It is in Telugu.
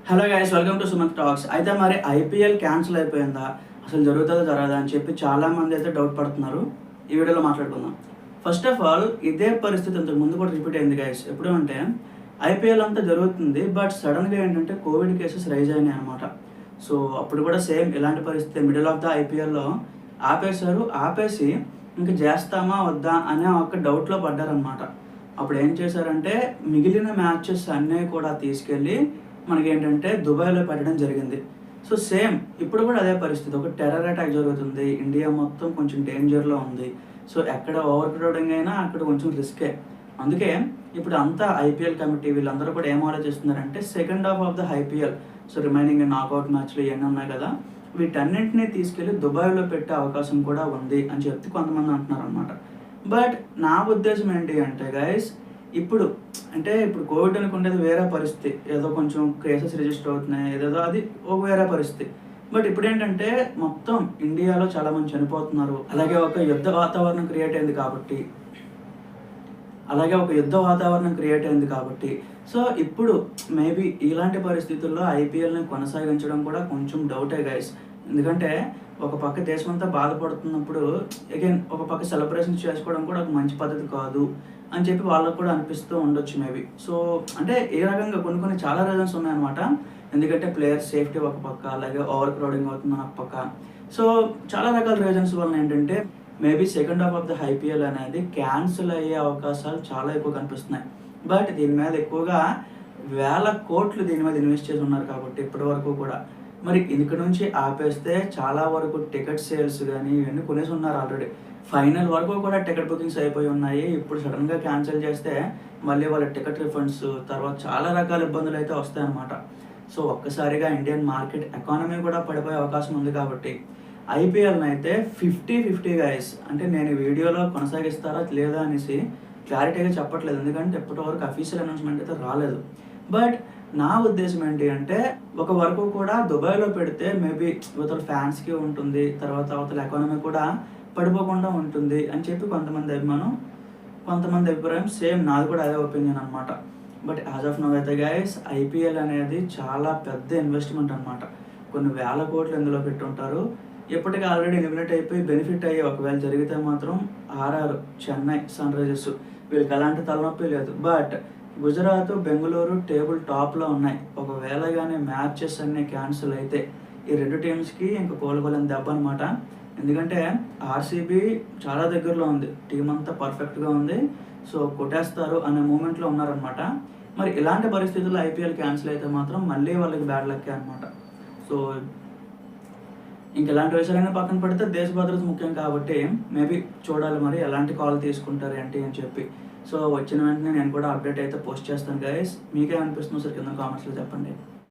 Hello guys, welcome to Sumanth talks. అయితే మరి ఐపీఎల్ క్యాన్సిల్ అయిపోయిందా, అసలు జరుగుతుందా జరగదా అని చెప్పి చాలామంది అయితే డౌట్ పడుతున్నారు. ఈ వీడియోలో మాట్లాడుకుందాం. ఫస్ట్ ఆఫ్ ఆల్, ఇదే పరిస్థితి ఇంతకు ముందు కూడా రిపీట్ అయింది గైస్. ఎప్పుడు అంటే ఐపీఎల్ అంతా జరుగుతుంది, బట్ సడన్గా ఏంటంటే కోవిడ్ కేసెస్ రైజ్ అయినాయి అనమాట. సో అప్పుడు కూడా సేమ్ ఇలాంటి పరిస్థితి మిడిల్ ఆఫ్ ద ఐపీఎల్లో ఆపేసి ఇంకా చేస్తామా వద్దా అనే ఒక డౌట్లో పడ్డారనమాట. అప్పుడు ఏం చేశారంటే మిగిలిన మ్యాచెస్ అన్నీ కూడా తీసుకెళ్ళి మనకేంటంటే దుబాయ్లో పెట్టడం జరిగింది. సో సేమ్ ఇప్పుడు కూడా అదే పరిస్థితి. ఒక టెర్రర్ అటాక్ జరుగుతుంది, ఇండియా మొత్తం కొంచెం డేంజర్లో ఉంది. సో ఎక్కడ ఓవర్ క్రౌడింగ్ అయినా అక్కడ కొంచెం రిస్కే. అందుకే ఇప్పుడు అంతా ఐపీఎల్ కమిటీ వీళ్ళందరూ కూడా ఏం ఆలోచిస్తున్నారంటే second half of the IPL, so remaining knockout మ్యాచ్లు ఇవన్నీ ఉన్నాయి కదా, వీటన్నింటినీ తీసుకెళ్ళి దుబాయ్లో పెట్టే అవకాశం కూడా ఉంది అని చెప్పి కొంతమంది అంటున్నారు అనమాట. బట్ నా ఉద్దేశం ఏంటి అంటే గైస్, ఇప్పుడు కోవిడ్ అనుకునేది వేరే పరిస్థితి, ఏదో కొంచెం కేసెస్ రిజిస్టర్ అవుతున్నాయి, ఏదేదో అది ఒక వేరే పరిస్థితి. బట్ ఇప్పుడు ఏంటంటే మొత్తం ఇండియాలో చాలామంది చనిపోతున్నారు, అలాగే ఒక యుద్ధ వాతావరణం క్రియేట్ అయింది కాబట్టి సో ఇప్పుడు మేబీ ఇలాంటి పరిస్థితుల్లో ఐపీఎల్ని కొనసాగించడం కూడా కొంచెం డౌటే గైస్. ఎందుకంటే ఒక పక్క దేశం అంతా బాధపడుతున్నప్పుడు అగైన్ ఒక పక్క సెలబ్రేషన్స్ చేసుకోవడం కూడా ఒక మంచి పద్ధతి కాదు అని చెప్పి వాళ్ళకు కూడా అనిపిస్తూ ఉండొచ్చు మేబీ. సో అంటే ఏ రకంగా కొన్ని చాలా రీజన్స్ ఉన్నాయన్నమాట. ఎందుకంటే ప్లేయర్స్ సేఫ్టీ ఒక పక్క, అలాగే ఓవర్ క్రౌడింగ్ అవుతుందని ఒక పక్క. సో చాలా రకాల రీజన్స్ వల్ల ఏంటంటే maybe second half of the IPL అనేది క్యాన్సిల్ అయ్యే అవకాశాలు చాలా ఎక్కువ కనిపిస్తున్నాయి. బట్ దీని మీద ఎక్కువగా వేల కోట్లు దీని మీద ఇన్వెస్ట్ చేసి ఉన్నారు కాబట్టి ఇప్పటి వరకు కూడా మరి ఇక్కడ నుంచి ఆపేస్తే చాలా వరకు టికెట్ సేల్స్ కానీ ఇవన్నీ కొనేసి ఉన్నారు ఆల్రెడీ. ఫైనల్ వరకు కూడా టికెట్ బుకింగ్స్ అయిపోయి ఉన్నాయి. ఇప్పుడు సడన్గా క్యాన్సిల్ చేస్తే మళ్ళీ వాళ్ళ టికెట్ రిఫండ్స్, తర్వాత చాలా రకాల ఇబ్బందులు అయితే వస్తాయన్నమాట. సో ఒక్కసారిగా ఇండియన్ మార్కెట్ ఎకానమీ కూడా పడిపోయే అవకాశం ఉంది కాబట్టి ఐపీఎల్ని అయితే 50-50 గైస్. అంటే నేను వీడియోలో కొనసాగిస్తారా లేదా అనేసి క్లారిటీగా చెప్పట్లేదు, ఎందుకంటే ఇప్పటి వరకు అఫీషియల్ అనౌన్స్మెంట్ అయితే రాలేదు. బట్ నా ఉద్దేశం ఏంటి అంటే ఒక వరకు కూడా దుబాయ్లో పెడితే మేబీ ఇవతల ఫ్యాన్స్కి ఉంటుంది, తర్వాత అవతల ఎకానమీ కూడా పడిపోకుండా ఉంటుంది అని చెప్పి కొంతమంది అభిప్రాయం. సేమ్ నాది కూడా అదే ఒపీనియన్ అనమాట. బట్ యాజ్ ఆఫ్ నౌ అయితే గైస్, ఐపీఎల్ అనేది చాలా పెద్ద ఇన్వెస్ట్మెంట్ అనమాట. కొన్ని వేల కోట్లు ఇందులో పెట్టుంటారు. ఇప్పటికీ ఆల్రెడీ ఎలిమినేట్ అయిపోయి బెనిఫిట్ అయ్యి ఒకవేళ జరిగితే మాత్రం ఆర్ఆర్, చెన్నై, సన్ రైజర్స్ వీళ్ళకి ఎలాంటి తలనొప్పి లేదు. బట్ గుజరాత్, బెంగళూరు టేబుల్ టాప్లో ఉన్నాయి. ఒకవేళ కానీ మ్యాచెస్ అన్నీ క్యాన్సిల్ అయితే ఈ రెండు టీమ్స్కి ఇంకా కోలుకోలేని దెబ్బ అనమాట. ఎందుకంటే ఆర్సీబీ చాలా దగ్గరలో ఉంది, టీం అంతా పర్ఫెక్ట్గా ఉంది, సో కొట్టేస్తారు అనే మూమెంట్లో ఉన్నారనమాట. మరి ఇలాంటి పరిస్థితుల్లో ఐపీఎల్ క్యాన్సిల్ అయితే మాత్రం మళ్ళీ వాళ్ళకి బ్యాడ్ లక్కే అనమాట. సో ఇంక ఇలాంటి విషయాలైనా పక్కన పెడితే దేశ భద్రత ముఖ్యం కాబట్టి మేబీ చూడాలి మరి ఎలాంటి కాల్ తీసుకుంటారు ఏంటి అని చెప్పి. సో వచ్చిన వెంటనే నేను కూడా అప్డేట్ అయితే పోస్ట్ చేస్తాను గైస్. మీకే అనిపిస్తుంది సార్ కింద కామెంట్స్లో చెప్పండి.